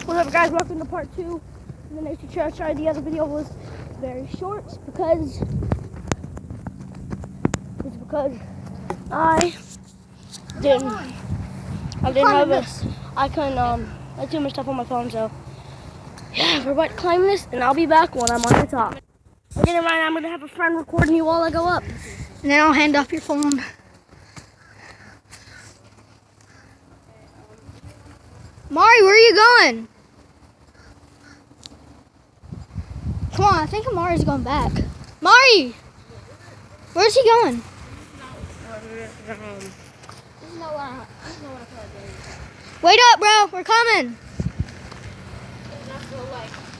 What's up, guys? Welcome to part 2 of the Nature Trail. Sorry, the other video was very short because I didn't have this. I couldn't I had too much stuff on my phone, so yeah, we're about to climb this, and I'll be back when I'm on the top. Again, right now, I'm gonna have a friend recording you while I go up, and then I'll hand off your phone. Mari, where are you going? Come on, I think Amari's going back. Mari! Where's he going? Wait up, bro. We're coming.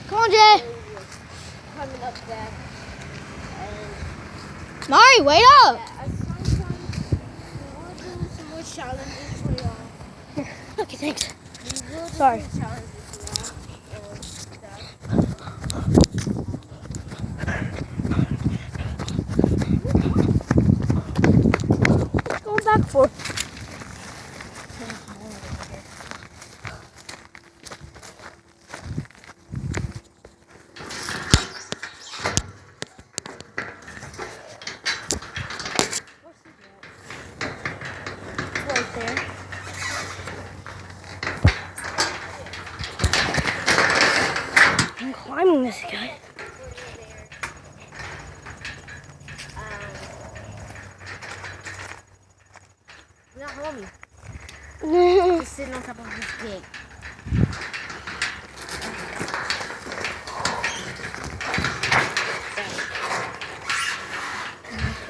Come on, Jay. Mari, wait up. Okay, thanks. Sorry. Going back for. Right there. I'm climbing this guy. Not homie. He's sitting on top of his pig.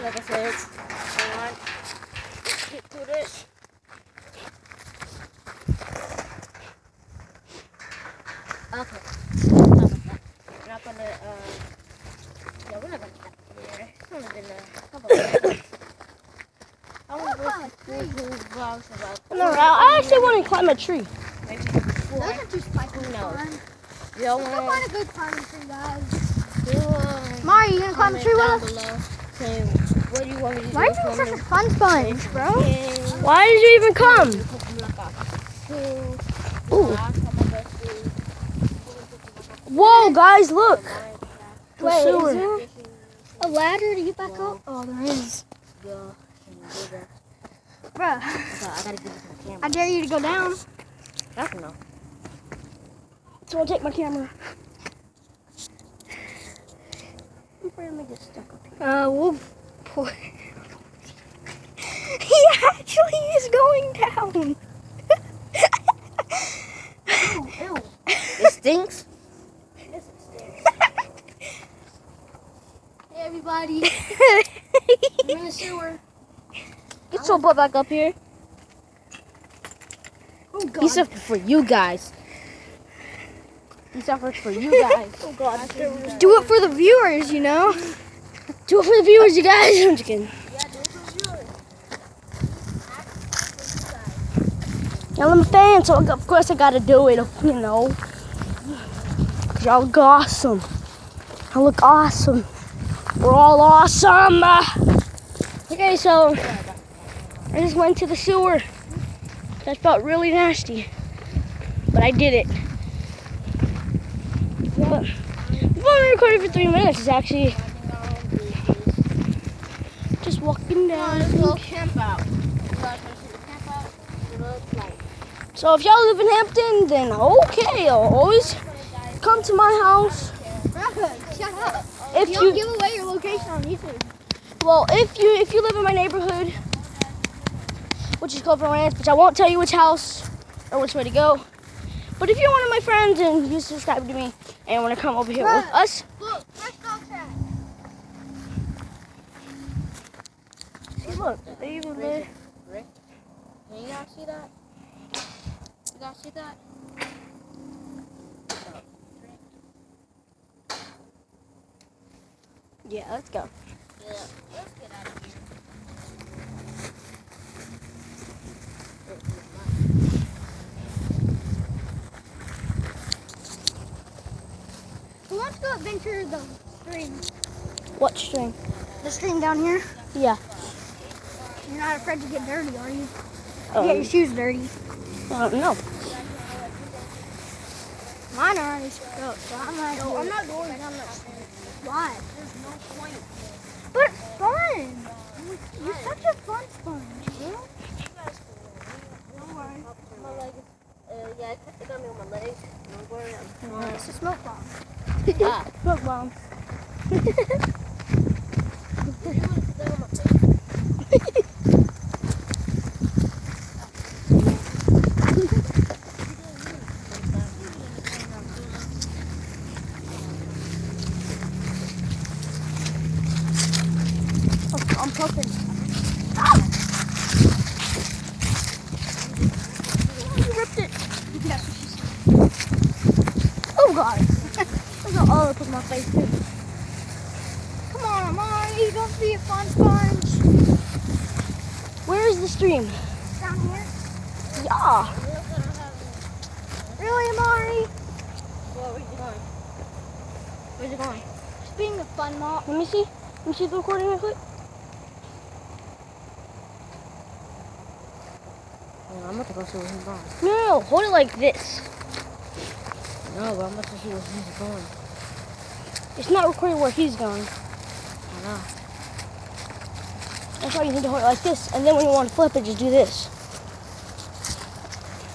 Like I said, come on. Get through this. Okay. We're not gonna, yeah, we're not gonna get there. It's only been a couple of minutes. No, I actually want to climb a tree. Those are too spiky. No. Go find a good climbing tree, guys. Mari, you gonna climb a tree with us? What do you want me to do? Why are you doing such a fun sponge, bro? Why did you even come? Ooh. Whoa, guys, look. Wait, Sewer. is there a ladder to get back up? Oh, there is. Bruh, I gotta give you some camera. I dare you to go down. I don't know. Someone take my camera. I'm afraid I'm gonna get stuck up here. We'll pull. He actually is going down. Ew. It stinks? Hey, everybody. We're in the sewer. Get your butt back up here. Oh, God. He suffered for you guys. He suffered for you guys. Oh, God. Do it for the viewers, you know? Do it for the viewers, you guys. I'm just kidding. Yeah, I'm a fan, so of course I gotta do it, you know. Cause y'all look awesome. I look awesome. We're all awesome. Okay, so I just went to the sewer. That felt really nasty, but I did it. But we've only recorded for 3 minutes. It's actually just walking down. camp out. So if y'all live in Hampton, then okay, always come to my house. Shut up. If You don't you, give away your location on YouTube. well, if you live in my neighborhood, which is Clover Ranch, which I won't tell you which house or which way to go. But if you're one of my friends and you subscribe to me and want to come over here with us, Look, fresh dog trash. see, look, they even live. Rick, can you guys see that? You guys see that? Yeah, let's go. Yeah, let's get out of here. Who wants to go adventure the stream? What string? The stream down here? Yeah. You're not afraid to get dirty, are you? Oh, Get your shoes dirty. no. Mine are already screwed up, so I might No, do I'm it. not doing it. I'm not doing it. Why? There's no point. But it's fun. You're such a fun sponge. Don't worry. My leg is, yeah, it got me on my leg. Don't worry. It's a smoke bomb. Ah. Smoke bomb. You would have stood on my face. I'm poking. You ripped it. That's what she said. Oh god. Look at all up in my face too. Come on, Amari, don't be a fun sponge. Where is the stream? Down here. Yeah. Really, Amari? Where's it going? Where's it going? Just being a fun mop. Let me see. Let me see the recording real quick. Oh, I'm about to go see where he's going. No, hold it like this. No, but I'm about to see where he's going. It's not recording where he's going. I know. That's why you need to hold it like this. And then when you want to flip it, just do this.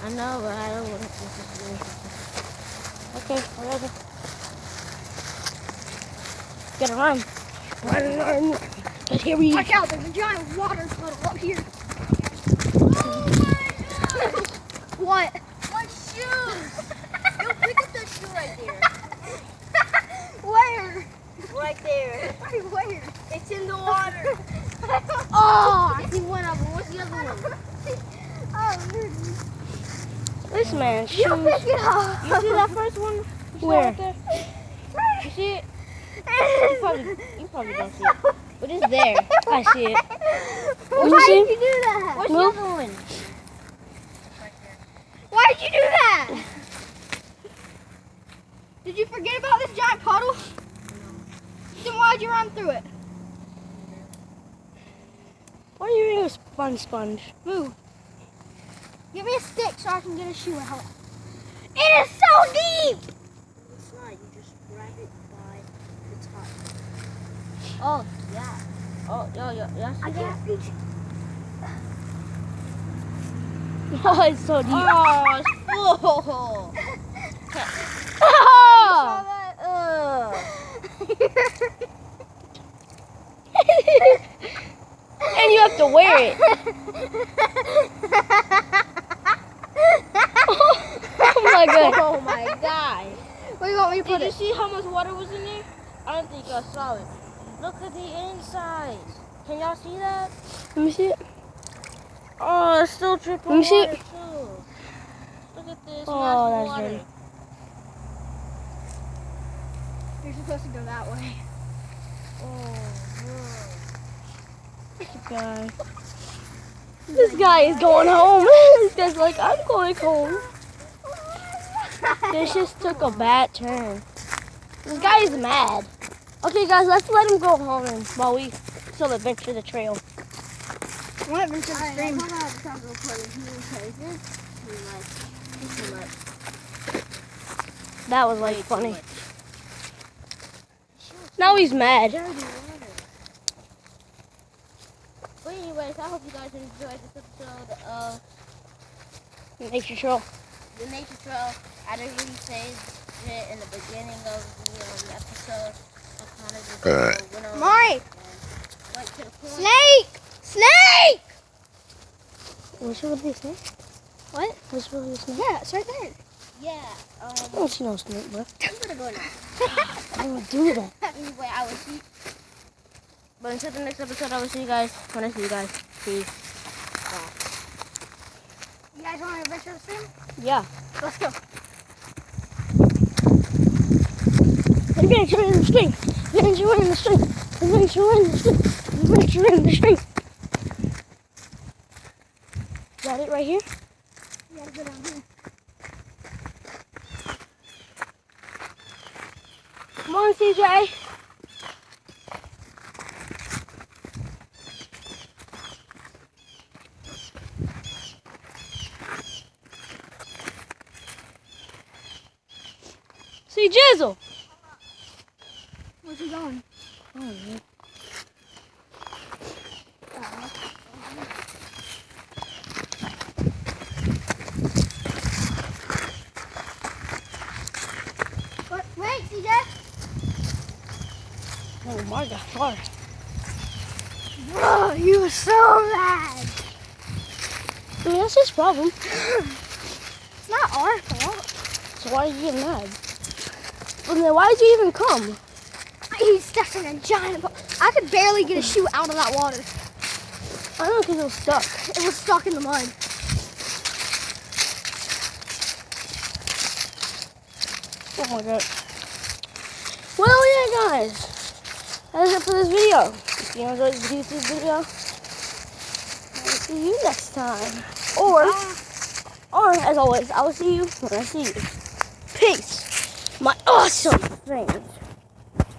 I know, but I don't want to see this situation. Okay, whatever. Gotta run. Run. Cause here we Watch out, there's a giant water puddle up here. What? My shoes! Yo, pick up that shoe right there. Where? Right there. Where? It's in the water. Oh! I see one of them. What's the other one? Oh, this man's you shoes. pick it up. You see that first one? You see Where? Right there? You see it? You probably don't see it. But it's there. I see it. Why You see? did you do that? What's Move. the other one? Why did you do that? Did you forget about this giant puddle? Then why'd you run through it? Why are you using a fun sponge? Move. Give me a stick so I can get a shoe out. It is so deep! It's not. You just grab it by the top. Oh, yeah. Oh, yo, see I that? can't reach it. Oh, it's so deep. Oh, it's full. Oh! And you have to wear it. Oh my god. Oh my god. Where do you want me to put Did you it? see how much water was in there? I don't think I saw it. Look at the inside. Can y'all see that? Let me see it. Oh, it's still dripping Let me see water it. too. Look at this. Oh, that's water. dirty. You're supposed to go that way. Guy. This guy is going home. This guy's like, I'm going home. This just took a bad turn. This guy is mad. Okay, guys, let's let him go home and while we still adventure the trail. What adventure the stream? That was like funny. Now he's mad. Dirty water. But anyways, I hope you guys enjoyed this episode of Nature trail. the nature trail. I didn't really say it in the beginning of the episode. I kind of just went on Mari! and went to the point. Snake! Snake! What's really a snake? What? What's really a snake? Yeah, it's right there. Yeah. I don't see no snake, bro. I'm gonna go now. I don't do that. Anyway, I will see. But until the next episode, I will see you guys when I see you guys. Peace. You guys want to adventure the stream? Yeah. Let's go. Adventure in the stream. Adventure in the stream. Adventure in the stream. Adventure in the stream. Got it right here? You gotta go down here. Come on, CJ. See Jizzle. Where's he going? Wait, CJ. Oh my God, sorry. Bro, you were so mad. I mean, that's his problem. It's not our fault. So why are you getting mad? Well, then why did you even come? He stepped in a giant ball. I could barely get a shoe out of that water. I don't know, because it was stuck. It was stuck in the mud. Oh my God. Well, yeah, guys. That's it for this video. If you enjoyed this video, I'll see you next time. Or, as always, I will see you when I see you. Peace, my awesome friends.